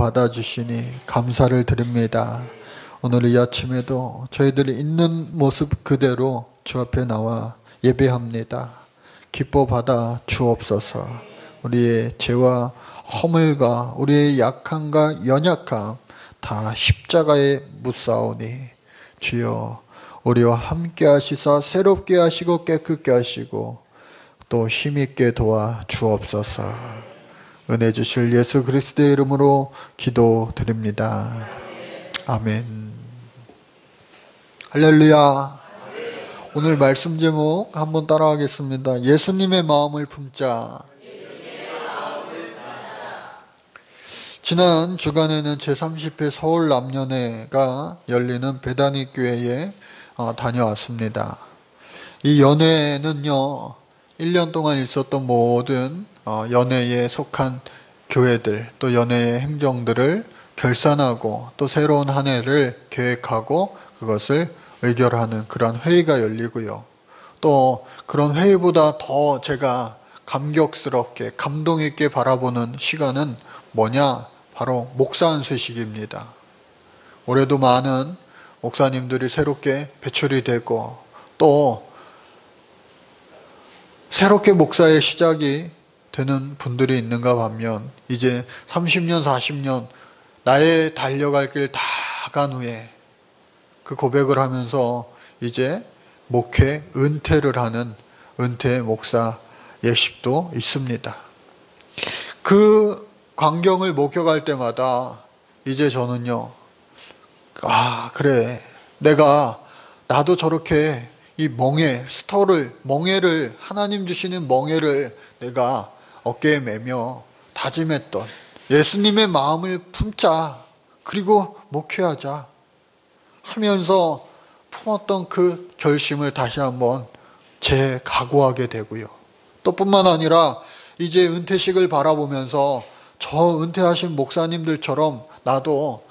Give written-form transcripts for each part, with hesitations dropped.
받아주시니 감사를 드립니다. 오늘 이 아침에도 저희들이 있는 모습 그대로 주 앞에 나와 예배합니다. 기뻐 받아 주옵소서. 우리의 죄와 허물과 우리의 약함과 연약함 다 십자가에 묻사오니 주여 우리와 함께 하시사 새롭게 하시고 깨끗게 하시고 또 힘있게 도와 주옵소서. 은혜 주실 예수 그리스도의 이름으로 기도드립니다. 아멘. 할렐루야. 오늘 말씀 제목 한번 따라하겠습니다. 예수님의 마음을 품자. 지난 주간에는 제30회 서울 남연회가 열리는 베다니 교회에 다녀왔습니다. 이 연회는요 1년 동안 있었던 모든 연회에 속한 교회들 또 연회의 행정들을 결산하고 또 새로운 한 해를 계획하고 그것을 의결하는 그런 회의가 열리고요. 또 그런 회의보다 더 제가 감격스럽게 감동 있게 바라보는 시간은 뭐냐? 바로 목사 안수식입니다. 올해도 많은 목사님들이 새롭게 배출이 되고 또 새롭게 목사의 시작이 되는 분들이 있는가 반면 이제 30년 40년 나의 달려갈 길 다 간 후에 그 고백을 하면서 이제 목회 은퇴를 하는 은퇴 목사 예식도 있습니다. 그 광경을 목격할 때마다 이제 저는요 그래 나도 저렇게 이 멍에를 하나님 주시는 멍에를 내가 어깨에 매며 다짐했던 예수님의 마음을 품자 그리고 목회하자 하면서 품었던 그 결심을 다시 한번 재각오하게 되고요. 또 뿐만 아니라 이제 은퇴식을 바라보면서 저 은퇴하신 목사님들처럼 나도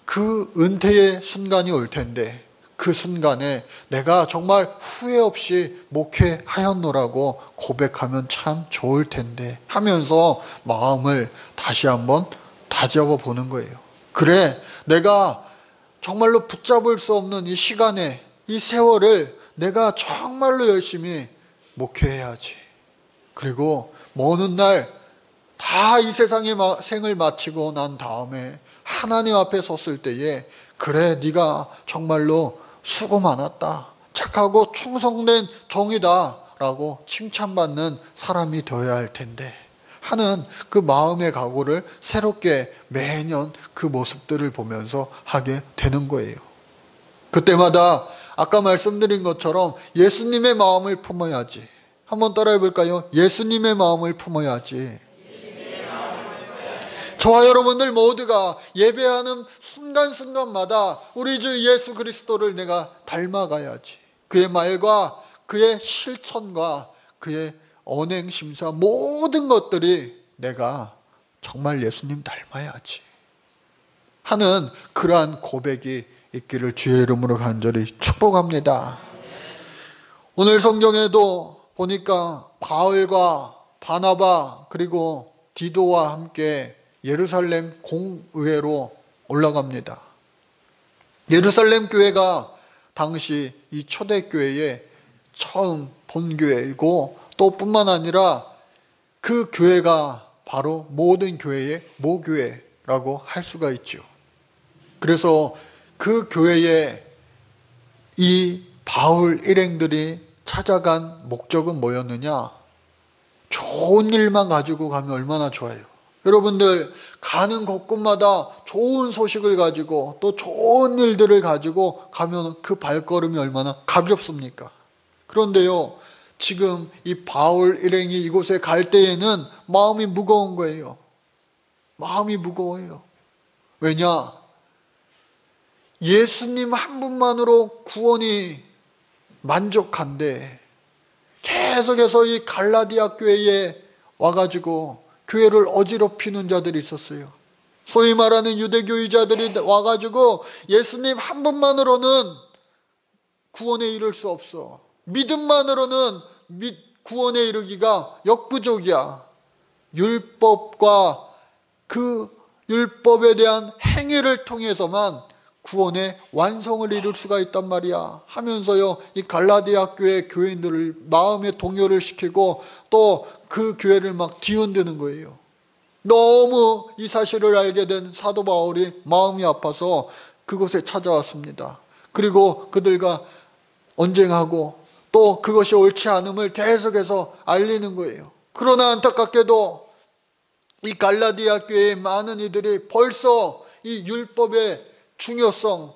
그 은퇴의 순간이 올 텐데 그 순간에 내가 정말 후회 없이 목회하였노라고 고백하면 참 좋을 텐데 하면서 마음을 다시 한번 다잡아 보는 거예요. 그래, 내가 정말로 붙잡을 수 없는 이 시간에 이 세월을 내가 정말로 열심히 목회해야지. 그리고 먼 훗날 다 이 세상의 생을 마치고 난 다음에 하나님 앞에 섰을 때에 그래 네가 정말로 수고 많았다. 착하고 충성된 종이다 라고 칭찬받는 사람이 되어야 할 텐데 하는 그 마음의 각오를 새롭게 매년 그 모습들을 보면서 하게 되는 거예요. 그때마다 아까 말씀드린 것처럼 예수님의 마음을 품어야지. 한번 따라해 볼까요? 예수님의 마음을 품어야지. 저와 여러분들 모두가 예배하는 순간순간마다 우리 주 예수 그리스도를 내가 닮아가야지. 그의 말과 그의 실천과 그의 언행심사 모든 것들이 내가 정말 예수님 닮아야지 하는 그러한 고백이 있기를 주의 이름으로 간절히 축복합니다. 오늘 성경에도 보니까 바울과 바나바 그리고 디도와 함께 예루살렘 공의회로 올라갑니다. 예루살렘 교회가 당시 이 초대교회의 처음 본교회이고 또 뿐만 아니라 그 교회가 바로 모든 교회의 모교회라고 할 수가 있죠. 그래서 그 교회에 이 바울 일행들이 찾아간 목적은 뭐였느냐? 좋은 일만 가지고 가면 얼마나 좋아요. 여러분들 가는 곳곳마다 좋은 소식을 가지고 또 좋은 일들을 가지고 가면 그 발걸음이 얼마나 가볍습니까? 그런데요 지금 이 바울 일행이 이곳에 갈 때에는 마음이 무거운 거예요. 마음이 무거워요. 왜냐? 예수님 한 분만으로 구원이 만족한데 계속해서 이 갈라디아 교회에 와가지고 교회를 어지럽히는 자들이 있었어요. 소위 말하는 유대교의자들이 와가지고 예수님 한 분만으로는 구원에 이를 수 없어. 믿음만으로는 구원에 이르기가 역부족이야. 율법과 그 율법에 대한 행위를 통해서만 구원의 완성을 이룰 수가 있단 말이야 하면서요, 이 갈라디아 교회 교인들을 마음의 동요를 시키고 또 그 교회를 막 뒤흔드는 거예요. 너무 이 사실을 알게 된 사도 바울이 마음이 아파서 그곳에 찾아왔습니다. 그리고 그들과 언쟁하고 또 그것이 옳지 않음을 계속해서 알리는 거예요. 그러나 안타깝게도 이 갈라디아 교회의 많은 이들이 벌써 이 율법의 중요성,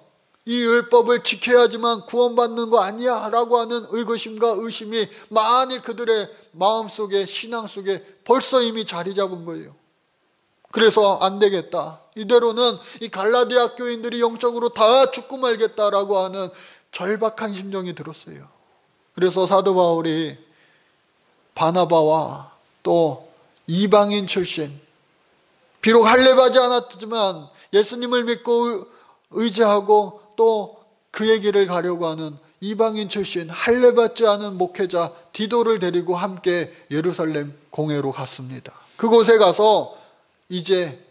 이 율법을 지켜야지만 구원받는 거 아니야 라고 하는 의구심과 의심이 많이 그들의 마음속에, 신앙 속에 벌써 이미 자리 잡은 거예요. 그래서 안 되겠다, 이대로는 이 갈라디아 교인들이 영적으로 다 죽고 말겠다라고 하는 절박한 심정이 들었어요. 그래서 사도 바울이 바나바와 또 이방인 출신, 비록 할례받지 않았지만 예수님을 믿고 의지하고 또 그의 길을 가려고 하는 이방인 출신 할례받지 않은 목회자 디도를 데리고 함께 예루살렘 공회로 갔습니다. 그곳에 가서 이제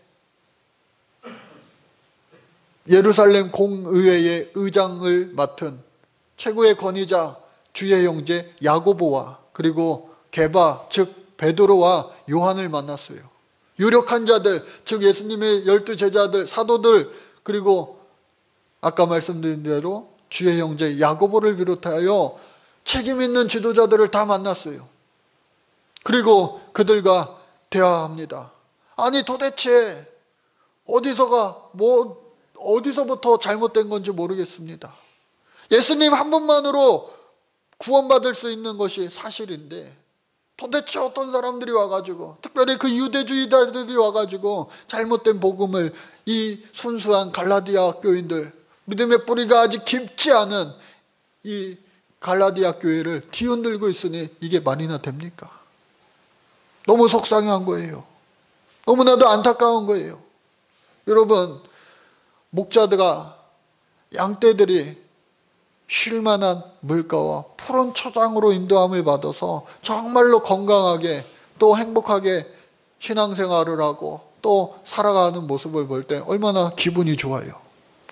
예루살렘 공의회의 의장을 맡은 최고의 권위자 주의 형제 야고보와 그리고 게바 즉 베드로와 요한을 만났어요. 유력한 자들, 즉 예수님의 12 제자들, 사도들, 그리고 아까 말씀드린 대로 주의 형제 야고보를 비롯하여 책임 있는 지도자들을 다 만났어요. 그리고 그들과 대화합니다. 아니 도대체 어디서부터 잘못된 건지 모르겠습니다. 예수님 한 분만으로 구원받을 수 있는 것이 사실인데 도대체 어떤 사람들이 와가지고, 특별히 그 유대주의자들이 와가지고 잘못된 복음을 이 순수한 갈라디아 교인들, 믿음의 뿌리가 아직 깊지 않은 이 갈라디아 교회를 뒤흔들고 있으니 이게 말이나 됩니까? 너무 속상한 거예요. 너무나도 안타까운 거예요. 여러분, 목자들과 양떼들이 쉴만한 물가와 푸른 초장으로 인도함을 받아서 정말로 건강하게 또 행복하게 신앙생활을 하고 또 살아가는 모습을 볼 때 얼마나 기분이 좋아요.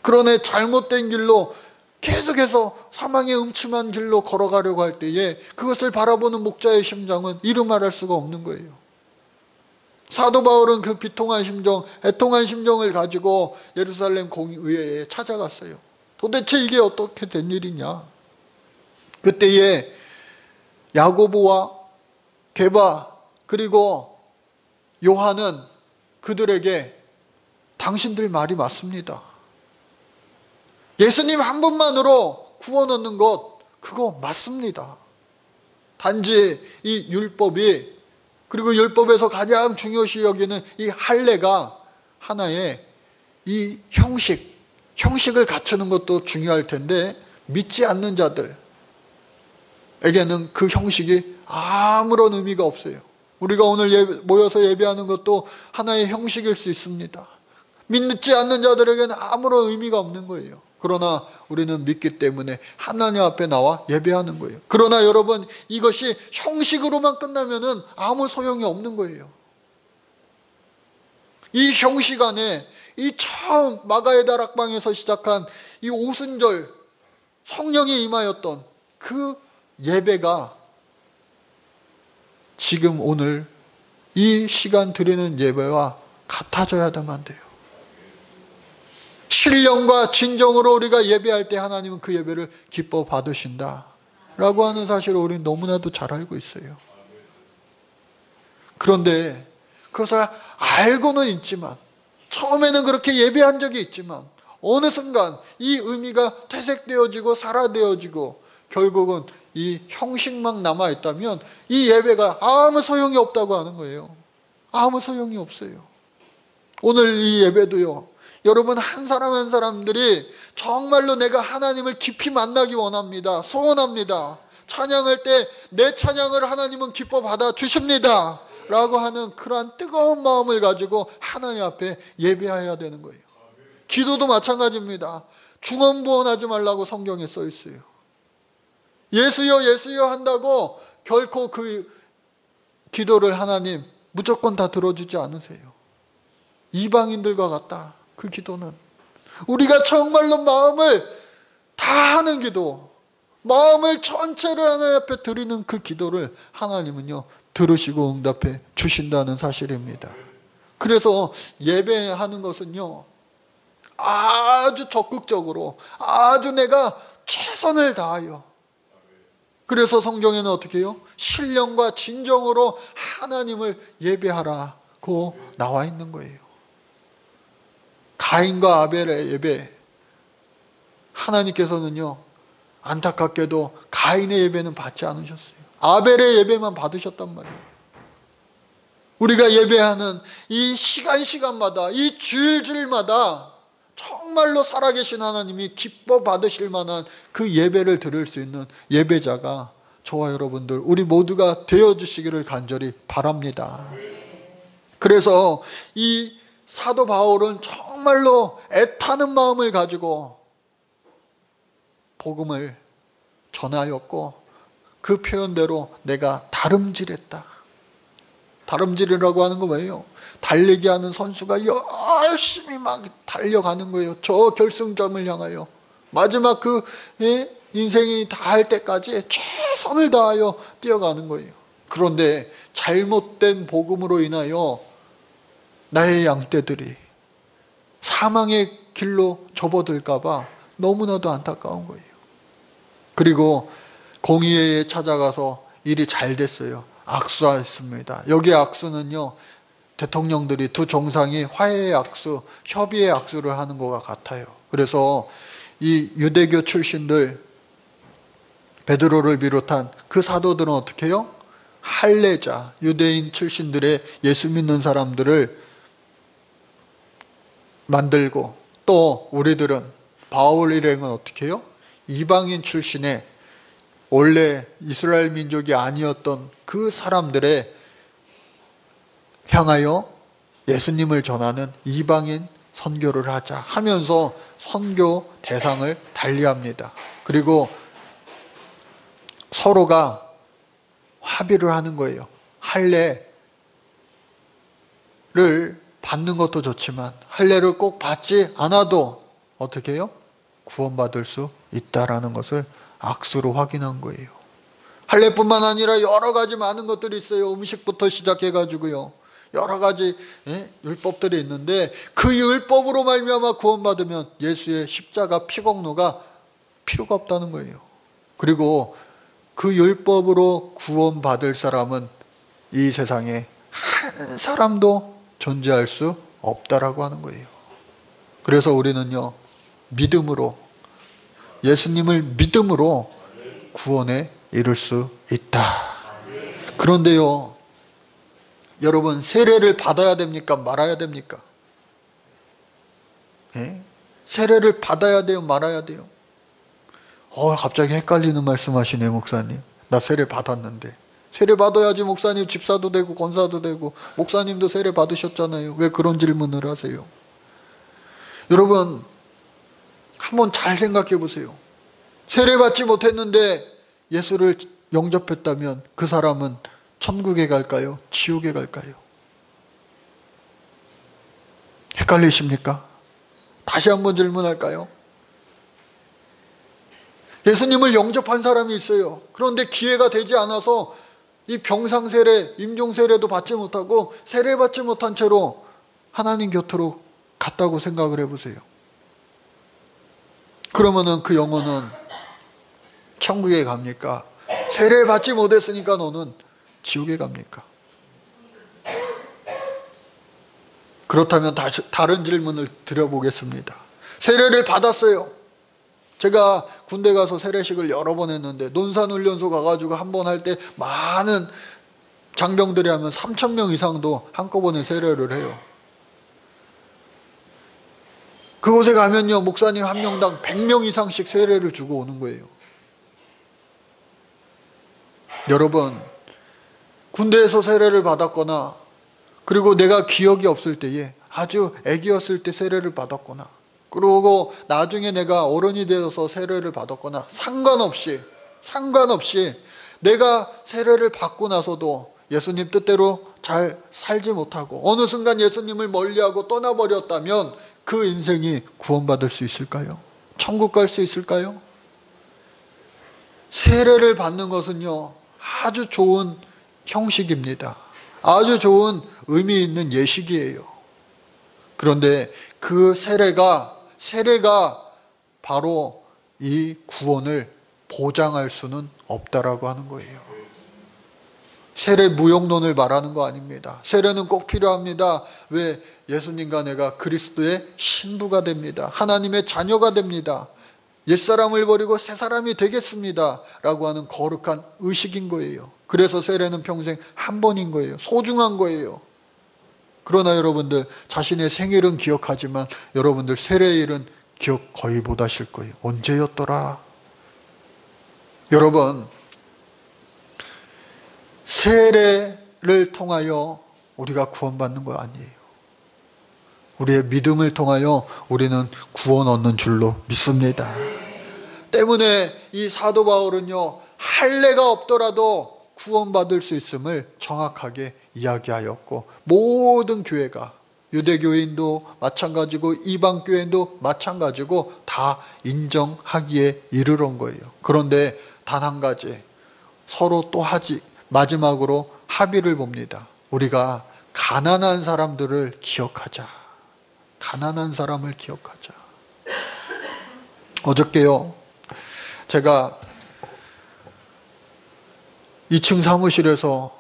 그러나 잘못된 길로 계속해서 사망의 음침한 길로 걸어가려고 할 때에 그것을 바라보는 목자의 심정은 이루 말할 수가 없는 거예요. 사도 바울은 그 비통한 심정, 애통한 심정을 가지고 예루살렘 공의회에 찾아갔어요. 도대체 이게 어떻게 된 일이냐? 그때에 야고보와 게바 그리고 요한은 그들에게 당신들 말이 맞습니다. 예수님 한 분만으로 구원 얻는 것 그거 맞습니다. 단지 이 율법이, 그리고 율법에서 가장 중요시 여기는 이 할례가 하나의 이 형식을 갖추는 것도 중요할 텐데 믿지 않는 자들에게는 그 형식이 아무런 의미가 없어요. 우리가 오늘 모여서 예배하는 것도 하나의 형식일 수 있습니다. 믿지 않는 자들에게는 아무런 의미가 없는 거예요. 그러나 우리는 믿기 때문에 하나님 앞에 나와 예배하는 거예요. 그러나 여러분, 이것이 형식으로만 끝나면은 아무 소용이 없는 거예요. 이 형식 안에 이 처음 마가의 다락방에서 시작한 이 오순절 성령이 임하였던 그 예배가 지금 오늘 이 시간 드리는 예배와 같아져야만 돼요. 신령과 진정으로 우리가 예배할 때 하나님은 그 예배를 기뻐 받으신다 라고 하는 사실을 우리는 너무나도 잘 알고 있어요. 그런데 그것을 알고는 있지만, 처음에는 그렇게 예배한 적이 있지만 어느 순간 이 의미가 퇴색되어지고 사라되어지고 결국은 이 형식만 남아있다면 이 예배가 아무 소용이 없다고 하는 거예요. 아무 소용이 없어요. 오늘 이 예배도요, 여러분 한 사람 한 사람들이 정말로 내가 하나님을 깊이 만나기 원합니다. 소원합니다. 찬양할 때 내 찬양을 하나님은 기뻐 받아 주십니다 라고 하는 그러한 뜨거운 마음을 가지고 하나님 앞에 예배해야 되는 거예요. 기도도 마찬가지입니다. 중언부언하지 말라고 성경에 써 있어요. 예수여 예수여 한다고 결코 그 기도를 하나님 무조건 다 들어주지 않으세요. 이방인들과 같다. 그 기도는 우리가 정말로 마음을 다하는 기도, 마음을 전체를 하나님 앞에 드리는 그 기도를 하나님은요 들으시고 응답해 주신다는 사실입니다. 그래서 예배하는 것은요 아주 적극적으로, 아주 내가 최선을 다하여, 그래서 성경에는 어떻게 해요? 신령과 진정으로 하나님을 예배하라고 나와 있는 거예요. 가인과 아벨의 예배, 하나님께서는요 안타깝게도 가인의 예배는 받지 않으셨어요. 아벨의 예배만 받으셨단 말이에요. 우리가 예배하는 이 시간마다, 이 주일마다 정말로 살아계신 하나님이 기뻐 받으실 만한 그 예배를 드릴 수 있는 예배자가 저와 여러분들, 우리 모두가 되어주시기를 간절히 바랍니다. 그래서 이 사도 바울은 정말로 애타는 마음을 가지고 복음을 전하였고, 그 표현대로 내가 다름질했다. 다름질이라고 하는 거 뭐예요? 달리기 하는 선수가 열심히 막 달려가는 거예요. 저 결승점을 향하여 마지막 그 인생이 다할 때까지 최선을 다하여 뛰어가는 거예요. 그런데 잘못된 복음으로 인하여 나의 양떼들이 사망의 길로 접어들까 봐 너무나도 안타까운 거예요. 그리고 공의회에 찾아가서 일이 잘 됐어요. 악수했습니다. 여기 악수는요 대통령들이, 두 정상이 화해의 악수, 협의의 악수를 하는 것과 같아요. 그래서 이 유대교 출신들, 베드로를 비롯한 그 사도들은 어떻게 해요? 할례자, 유대인 출신들의 예수 믿는 사람들을 만들고, 또 우리들은 바울 일행은 어떻게 해요? 이방인 출신의 원래 이스라엘 민족이 아니었던 그 사람들의 향하여 예수님을 전하는 이방인 선교를 하자 하면서 선교 대상을 달리합니다. 그리고 서로가 합의를 하는 거예요. 할례를 받는 것도 좋지만 할례를 꼭 받지 않아도 어떻게 해요? 구원받을 수 있다라는 것을 악수로 확인한 거예요. 할례뿐만 아니라 여러 가지 많은 것들이 있어요. 음식부터 시작해가지고요. 여러 가지 율법들이 있는데 그 율법으로 말미암아 구원받으면 예수의 십자가 피공로가 필요가 없다는 거예요. 그리고 그 율법으로 구원받을 사람은 이 세상에 한 사람도 존재할 수 없다라고 하는 거예요. 그래서 우리는요 믿음으로, 예수님을 믿음으로 구원에 이룰 수 있다. 그런데요 여러분, 세례를 받아야 됩니까? 말아야 됩니까? 세례를 받아야 돼요? 말아야 돼요? 갑자기 헷갈리는 말씀하시네 목사님. 나 세례 받았는데. 세례 받아야지 목사님 집사도 되고 권사도 되고, 목사님도 세례 받으셨잖아요. 왜 그런 질문을 하세요? 여러분 한번 잘 생각해 보세요. 세례 받지 못했는데 예수를 영접했다면 그 사람은 천국에 갈까요? 지옥에 갈까요? 헷갈리십니까? 다시 한번 질문할까요? 예수님을 영접한 사람이 있어요. 그런데 기회가 되지 않아서 이 병상세례, 임종세례도 받지 못하고 세례 받지 못한 채로 하나님 곁으로 갔다고 생각을 해보세요. 그러면은 그 영혼은 천국에 갑니까? 세례 받지 못했으니까 너는 지옥에 갑니까? 그렇다면 다른 질문을 드려보겠습니다. 세례를 받았어요. 제가 군대 가서 세례식을 여러 번 했는데 논산훈련소 가가지고 한 번 할 때 많은 장병들이 하면 3,000명 이상도 한꺼번에 세례를 해요. 그곳에 가면요 목사님 한 명당 100명 이상씩 세례를 주고 오는 거예요. 여러분, 군대에서 세례를 받았거나, 그리고 내가 기억이 없을 때에 아주 애기였을 때 세례를 받았거나, 그리고 나중에 내가 어른이 되어서 세례를 받았거나, 상관없이 내가 세례를 받고 나서도 예수님 뜻대로 잘 살지 못하고 어느 순간 예수님을 멀리하고 떠나버렸다면 그 인생이 구원받을 수 있을까요? 천국 갈 수 있을까요? 세례를 받는 것은요, 아주 좋은 형식입니다. 아주 좋은 의미 있는 예식이에요. 그런데 그 세례가 바로 이 구원을 보장할 수는 없다라고 하는 거예요. 세례 무용론을 말하는 거 아닙니다. 세례는 꼭 필요합니다. 왜? 예수님과 내가 그리스도의 신부가 됩니다. 하나님의 자녀가 됩니다. 옛사람을 버리고 새사람이 되겠습니다 라고 하는 거룩한 의식인 거예요. 그래서 세례는 평생 한 번인 거예요. 소중한 거예요. 그러나 여러분들 자신의 생일은 기억하지만 여러분들 세례일은 기억 거의 못 하실 거예요. 언제였더라? 여러분, 세례를 통하여 우리가 구원받는 거 아니에요. 우리의 믿음을 통하여 우리는 구원 얻는 줄로 믿습니다. 때문에 이 사도 바울은요, 할례가 없더라도 구원받을 수 있음을 정확하게 이야기하였고, 모든 교회가, 유대교인도 마찬가지고 이방교인도 마찬가지고 다 인정하기에 이르는 거예요. 그런데 단 한 가지, 서로 또 마지막으로 합의를 봅니다. 우리가 가난한 사람들을 기억하자. 가난한 사람을 기억하자. 어저께요, 제가 2층 사무실에서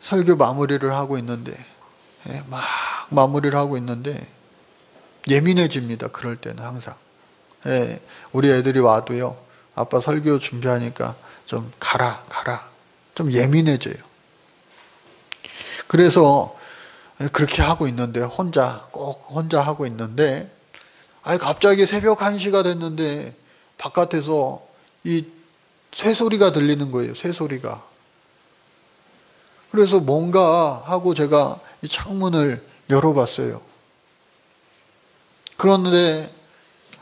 설교 마무리를 하고 있는데, 막 마무리를 하고 있는데 예민해집니다. 그럴 때는 항상. 우리 애들이 와도요, 아빠 설교 준비하니까 좀 가라 좀 예민해져요. 그래서 그렇게 하고 있는데 꼭 혼자 하고 있는데, 갑자기 새벽 1시가 됐는데 바깥에서 이 쇠소리가 들리는 거예요. 쇠소리가. 그래서 뭔가 하고 제가 이 창문을 열어봤어요. 그런데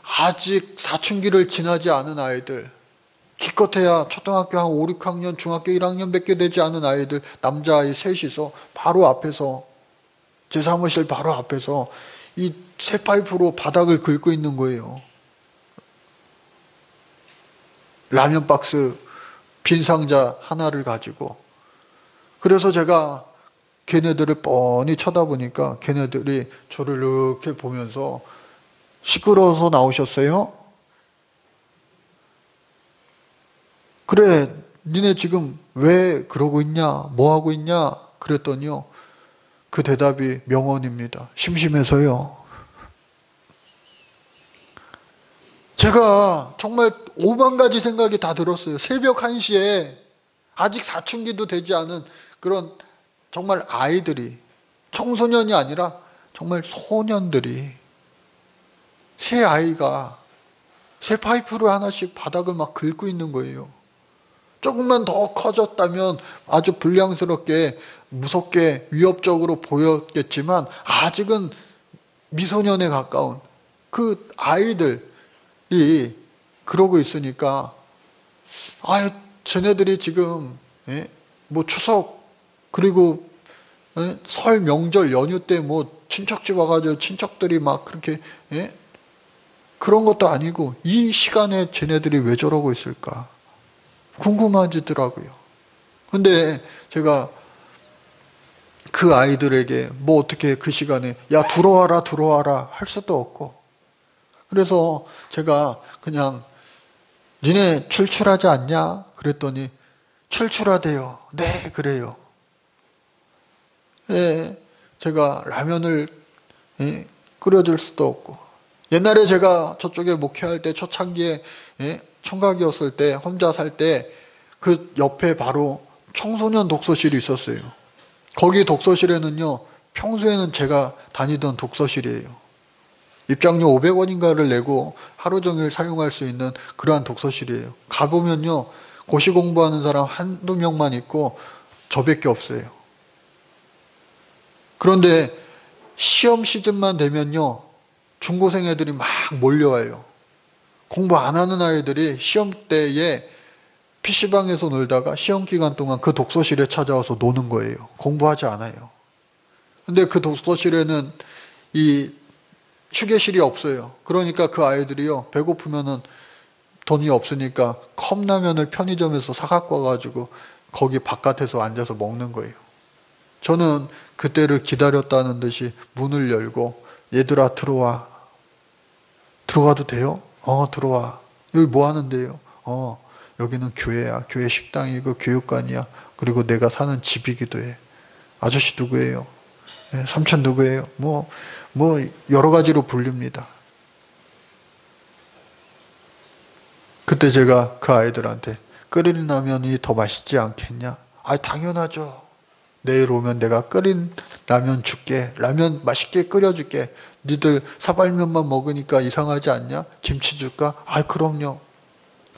아직 사춘기를 지나지 않은 아이들, 기껏해야 초등학교 한 5, 6학년, 중학교 1학년 밖에 되지 않은 아이들, 남자아이 셋이서 바로 앞에서, 제 사무실 바로 앞에서 이 쇠파이프로 바닥을 긁고 있는 거예요. 라면 박스 빈 상자 하나를 가지고. 그래서 제가 걔네들을 뻔히 쳐다보니까 걔네들이 저를 이렇게 보면서 시끄러워서 나오셨어요? 그래, 니네 지금 왜 그러고 있냐? 뭐 하고 있냐? 그랬더니요, 그 대답이 명언입니다. 심심해서요. 제가 정말 5만 가지 생각이 다 들었어요. 새벽 1시에 아직 사춘기도 되지 않은 그런 정말 아이들이, 청소년이 아니라 정말 소년들이, 새 아이가 새 파이프를 하나씩 바닥을 막 긁고 있는 거예요. 조금만 더 커졌다면 아주 불량스럽게, 무섭게, 위협적으로 보였겠지만 아직은 미소년에 가까운 그 아이들이 그러고 있으니까, 쟤네들이 지금 뭐 추석 그리고 설 명절 연휴 때 뭐 친척집 와가지고 친척들이 막 그렇게 그런 것도 아니고 이 시간에 쟤네들이 왜 저러고 있을까 궁금하지더라고요. 근데 제가 그 아이들에게 뭐 어떻게 그 시간에 야 들어와라 할 수도 없고, 그래서 제가 그냥 니네 출출하지 않냐? 그랬더니 출출하대요. 네, 그래요. 제가 라면을 끓여줄 수도 없고, 옛날에 제가 저쪽에 목회할 때 초창기에 총각이었을 때 혼자 살 때 그 옆에 바로 청소년 독서실이 있었어요. 거기 독서실에는요, 평소에는 제가 다니던 독서실이에요. 입장료 500원인가를 내고 하루 종일 사용할 수 있는 그러한 독서실이에요. 가보면요, 고시 공부하는 사람 한두 명만 있고 저밖에 없어요. 그런데 시험 시즌만 되면요, 중고생 애들이 막 몰려와요. 공부 안 하는 아이들이 시험 때에 PC방에서 놀다가 시험 기간 동안 그 독서실에 찾아와서 노는 거예요. 공부하지 않아요. 근데 그 독서실에는 이 휴게실이 없어요. 그러니까 그 아이들이요, 배고프면은 돈이 없으니까 컵라면을 편의점에서 사갖고 와가지고 거기 바깥에서 앉아서 먹는 거예요. 저는 그때를 기다렸다는 듯이 문을 열고, 얘들아 들어와. 들어가도 돼요? 들어와. 여기 뭐 하는데요? 여기는 교회야. 교회 식당이고 교육관이야. 그리고 내가 사는 집이기도 해. 아저씨 누구예요? 네, 삼촌 누구예요? 뭐 여러 가지로 불립니다. 그때 제가 그 아이들한테 끓인 라면이 더 맛있지 않겠냐? 당연하죠. 내일 오면 내가 끓인 라면 줄게. 라면 맛있게 끓여줄게. 니들 사발면만 먹으니까 이상하지 않냐? 김치 줄까? 그럼요.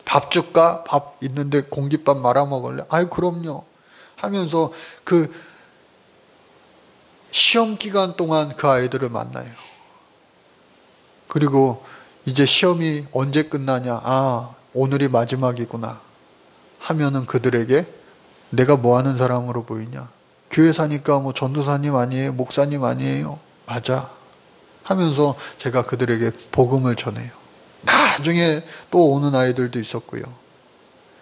밥 줄까? 밥 있는데 공깃밥 말아 먹을래? 그럼요. 하면서 그 시험 기간 동안 그 아이들을 만나요. 그리고 이제 시험이 언제 끝나냐? 오늘이 마지막이구나. 하면은 그들에게 내가 뭐 하는 사람으로 보이냐? 교회 사니까 뭐 전도사님 아니에요? 목사님 아니에요? 맞아. 하면서 제가 그들에게 복음을 전해요. 나중에 또 오는 아이들도 있었고요.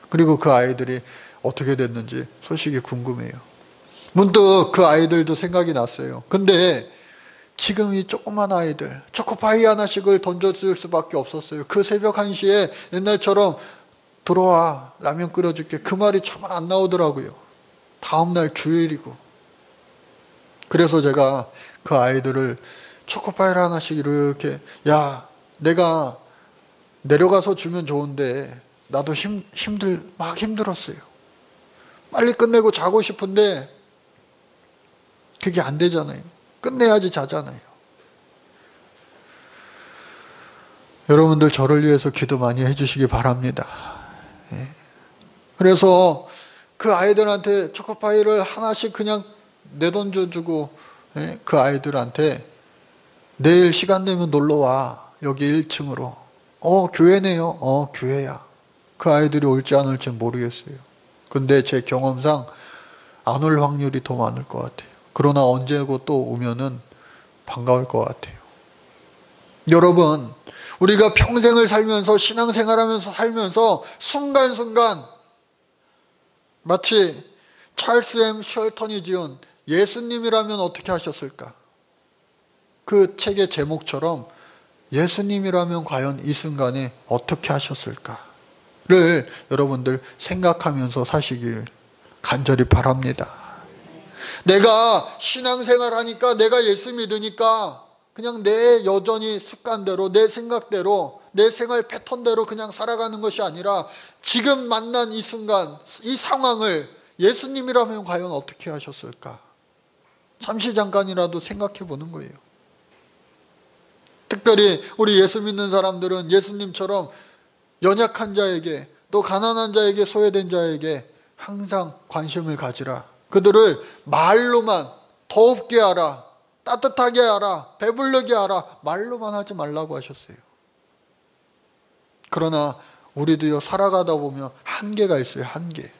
그리고 그 아이들이 어떻게 됐는지 소식이 궁금해요. 문득 그 아이들도 생각이 났어요. 근데 지금 이 조그만 아이들, 초코파이 하나씩을 던져줄 수밖에 없었어요. 그 새벽 1시에 옛날처럼 들어와, 라면 끓여줄게. 그 말이 참 안 나오더라고요. 다음날 주일이고. 그래서 제가 그 아이들을 초코파이를 하나씩 이렇게, 야, 내가 내려가서 주면 좋은데 나도 막 힘들었어요. 빨리 끝내고 자고 싶은데 그게 안 되잖아요. 끝내야지 자잖아요. 여러분들 저를 위해서 기도 많이 해주시기 바랍니다. 그래서 그 아이들한테 초코파이를 하나씩 그냥 내던져주고, 그 아이들한테 내일 시간 되면 놀러와. 여기 1층으로. 교회네요. 교회야. 그 아이들이 올지 안 올지 모르겠어요. 근데 제 경험상 안 올 확률이 더 많을 것 같아요. 그러나 언제고 또 오면은 반가울 것 같아요. 여러분, 우리가 평생을 살면서 신앙생활하면서 살면서 순간순간 마치 찰스 M 셜턴이 지은 예수님이라면 어떻게 하셨을까? 그 책의 제목처럼 예수님이라면 과연 이 순간에 어떻게 하셨을까를 여러분들 생각하면서 사시길 간절히 바랍니다. 내가 신앙생활 하니까, 내가 예수 믿으니까 그냥 내 여전히 습관대로, 내 생각대로, 내 생활 패턴대로 그냥 살아가는 것이 아니라 지금 만난 이 순간, 이 상황을 예수님이라면 과연 어떻게 하셨을까? 잠시 잠깐이라도 생각해 보는 거예요. 특별히 우리 예수 믿는 사람들은 예수님처럼 연약한 자에게, 또 가난한 자에게, 소외된 자에게 항상 관심을 가지라. 그들을 말로만 더웁게 하라, 따뜻하게 하라, 배부르게 하라, 말로만 하지 말라고 하셨어요. 그러나 우리도요, 살아가다 보면 한계가 있어요. 한계.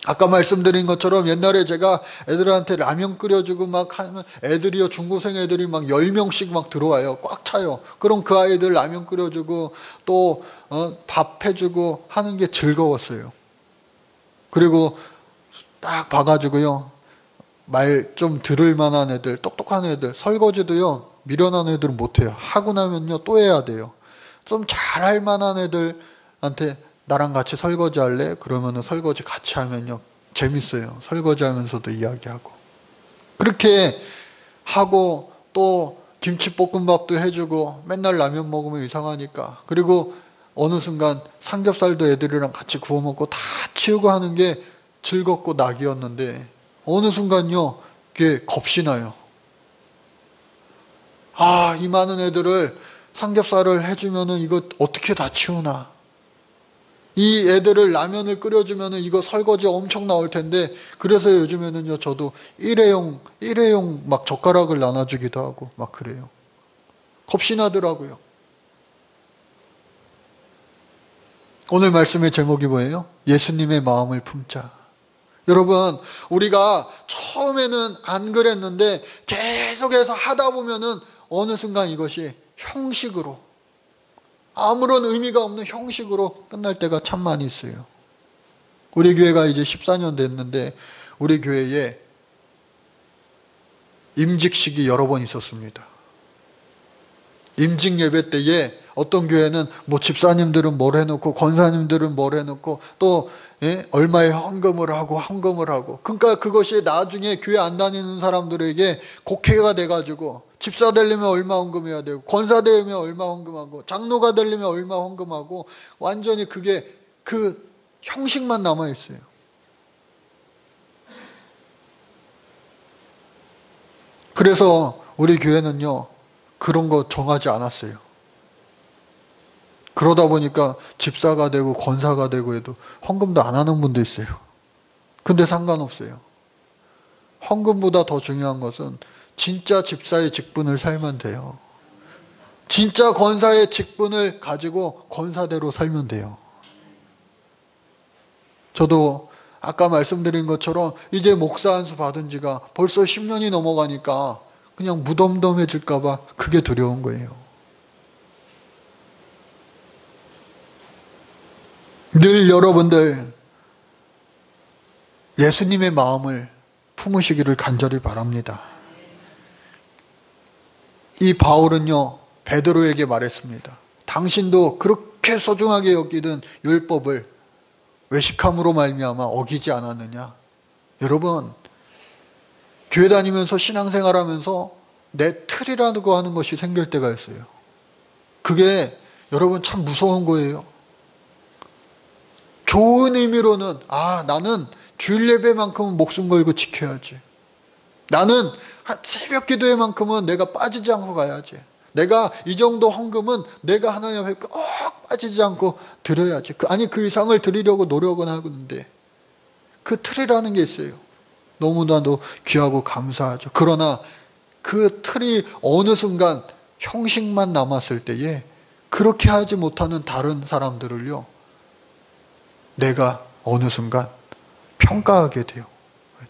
아까 말씀드린 것처럼 옛날에 제가 애들한테 라면 끓여주고 막 하면 애들이요, 중고생 애들이 막 10명씩 막 들어와요. 꽉 차요. 그럼 그 아이들 라면 끓여주고 또 밥 해주고 하는 게 즐거웠어요. 그리고 딱 봐가지고요, 말 좀 들을 만한 애들, 똑똑한 애들, 설거지도요, 미련한 애들은 못해요. 하고 나면요, 또 해야 돼요. 좀 잘할 만한 애들한테 나랑 같이 설거지 할래? 그러면은 설거지 같이 하면요, 재밌어요. 설거지 하면서도 이야기하고. 그렇게 하고 또 김치볶음밥도 해주고, 맨날 라면 먹으면 이상하니까. 그리고 어느 순간 삼겹살도 애들이랑 같이 구워 먹고 다 치우고 하는 게 즐겁고 낙이었는데, 어느 순간요, 그게 겁이 나요. 이 많은 애들을 삼겹살을 해주면은 이거 어떻게 다 치우나? 이 애들을 라면을 끓여주면은 이거 설거지 엄청 나올 텐데, 그래서 요즘에는요, 저도 일회용 막 젓가락을 나눠주기도 하고 막 그래요. 겁이 나더라고요. 오늘 말씀의 제목이 뭐예요? 예수님의 마음을 품자. 여러분, 우리가 처음에는 안 그랬는데 계속해서 하다 보면은 어느 순간 이것이 형식으로, 아무런 의미가 없는 형식으로 끝날 때가 참 많이 있어요. 우리 교회가 이제 14년 됐는데 우리 교회에 임직식이 여러 번 있었습니다. 임직 예배 때에 어떤 교회는 뭐 집사님들은 뭘 해놓고 권사님들은 뭘 해놓고 또 얼마의 헌금을 하고 그러니까 그것이 나중에 교회 안 다니는 사람들에게 곡해가 돼가지고 집사 되려면 얼마 헌금해야 되고 권사 되려면 얼마 헌금하고 장로가 되려면 얼마 헌금하고 완전히 그게 그 형식만 남아있어요. 그래서 우리 교회는요 그런 거 정하지 않았어요. 그러다 보니까 집사가 되고 권사가 되고 해도 헌금도 안 하는 분도 있어요. 근데 상관없어요. 헌금보다 더 중요한 것은 진짜 집사의 직분을 살면 돼요. 진짜 권사의 직분을 가지고 권사대로 살면 돼요. 저도 아까 말씀드린 것처럼 이제 목사 안수 받은 지가 벌써 10년이 넘어가니까 그냥 무덤덤해질까 봐 그게 두려운 거예요. 늘 여러분들 예수님의 마음을 품으시기를 간절히 바랍니다. 이 바울은요 베드로에게 말했습니다. 당신도 그렇게 소중하게 여기던 율법을 외식함으로 말미암아 어기지 않았느냐. 여러분, 교회 다니면서 신앙생활하면서 내 틀이라고 하는 것이 생길 때가 있어요. 그게 여러분 참 무서운 거예요. 좋은 의미로는 나는 주일 예배만큼은 목숨 걸고 지켜야지. 나는 새벽 기도회만큼은 내가 빠지지 않고 가야지. 내가 이 정도 헌금은 내가 하나님 앞에 꼭 빠지지 않고 드려야지. 그 이상을 드리려고 노력은 하는데 그 틀이라는 게 있어요. 너무나도 귀하고 감사하죠. 그러나 그 틀이 어느 순간 형식만 남았을 때에 그렇게 하지 못하는 다른 사람들을요 내가 어느 순간 평가하게 돼요.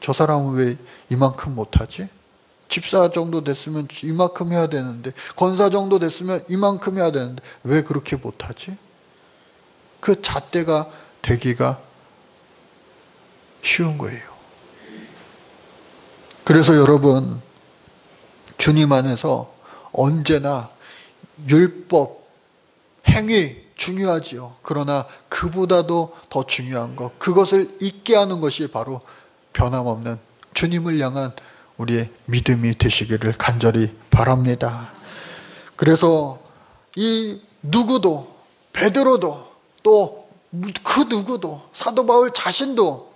저 사람은 왜 이만큼 못하지? 집사 정도 됐으면 이만큼 해야 되는데, 권사 정도 됐으면 이만큼 해야 되는데 왜 그렇게 못하지? 그 잣대가 되기가 쉬운 거예요. 그래서 여러분, 주님 안에서 언제나 율법, 행위 중요하지요. 그러나 그보다도 더 중요한 것, 그것을 잊게 하는 것이 바로 변함없는 주님을 향한 우리의 믿음이 되시기를 간절히 바랍니다. 그래서 이 누구도, 베드로도 또 그 누구도, 사도 바울 자신도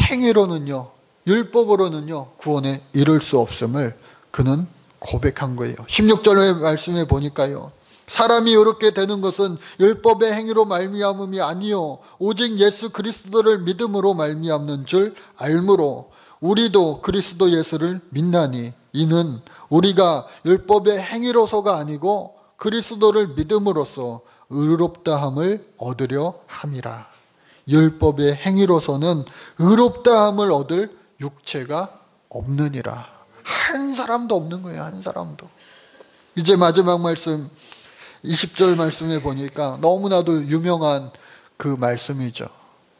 행위로는요, 율법으로는요 구원에 이를 수 없음을 그는 고백한 거예요. 16절의 말씀에 보니까요, 사람이 이렇게 되는 것은 율법의 행위로 말미암음이 아니요 오직 예수 그리스도를 믿음으로 말미암는 줄 알므로 우리도 그리스도 예수를 믿나니 이는 우리가 율법의 행위로서가 아니고 그리스도를 믿음으로써 의롭다함을 얻으려 함이라. 율법의 행위로서는 의롭다함을 얻을 육체가 없느니라. 한 사람도 없는 거예요. 한 사람도. 이제 마지막 말씀 20절 말씀에 보니까 너무나도 유명한 그 말씀이죠.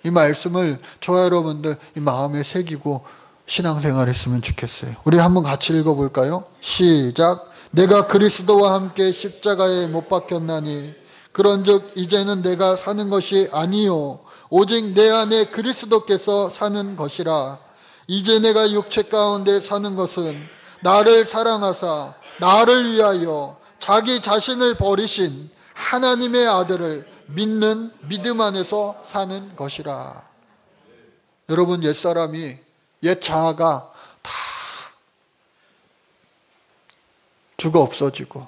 이 말씀을 저와 여러분들 이 마음에 새기고 신앙생활 했으면 좋겠어요. 우리 한번 같이 읽어볼까요? 시작. 내가 그리스도와 함께 십자가에 못 박혔나니 그런즉 이제는 내가 사는 것이 아니요 오직 내 안에 그리스도께서 사는 것이라. 이제 내가 육체 가운데 사는 것은 나를 사랑하사 나를 위하여 자기 자신을 버리신 하나님의 아들을 믿는 믿음 안에서 사는 것이라. 여러분, 옛사람이, 옛 자아가 다 죽어 없어지고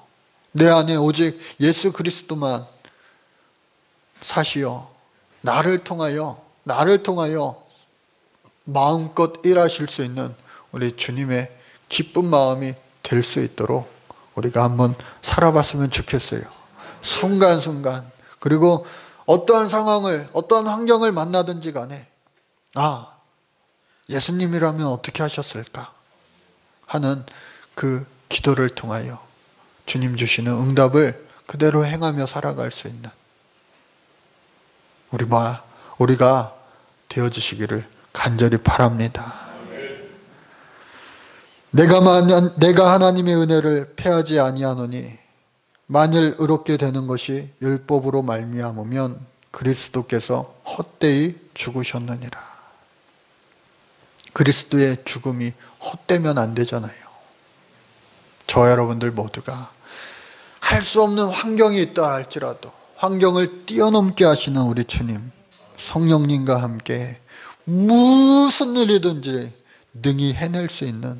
내 안에 오직 예수 그리스도만 사시어 나를 통하여 마음껏 일하실 수 있는 우리 주님의 기쁜 마음이 될 수 있도록 우리가 한번 살아봤으면 좋겠어요. 순간순간. 그리고 어떠한 상황을, 어떠한 환경을 만나든지 간에 예수님이라면 어떻게 하셨을까 하는 그 기도를 통하여 주님 주시는 응답을 그대로 행하며 살아갈 수 있는 우리가 되어주시기를 간절히 바랍니다. 내가 하나님의 은혜를 패하지 아니하노니 만일 의롭게 되는 것이 율법으로 말미암으면 그리스도께서 헛되이 죽으셨느니라. 그리스도의 죽음이 헛되면 안 되잖아요. 저와 여러분들 모두가 할 수 없는 환경이 있다 할지라도 환경을 뛰어넘게 하시는 우리 주님, 성령님과 함께 무슨 일이든지 능히 해낼 수 있는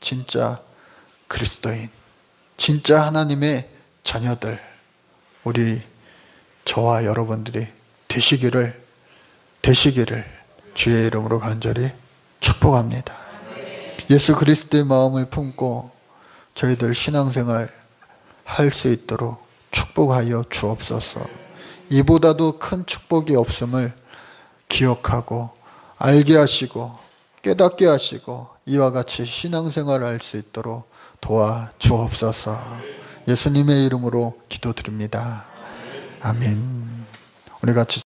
진짜 그리스도인, 진짜 하나님의 자녀들, 저와 여러분들이 되시기를 주의 이름으로 간절히 축복합니다. 예수 그리스도의 마음을 품고 저희들 신앙생활 할 수 있도록 축복하여 주옵소서. 이보다도 큰 축복이 없음을 기억하고 알게 하시고 깨닫게 하시고 이와 같이 신앙생활을 할 수 있도록 도와 주옵소서. 예수님의 이름으로 기도드립니다. 아멘. 우리 같이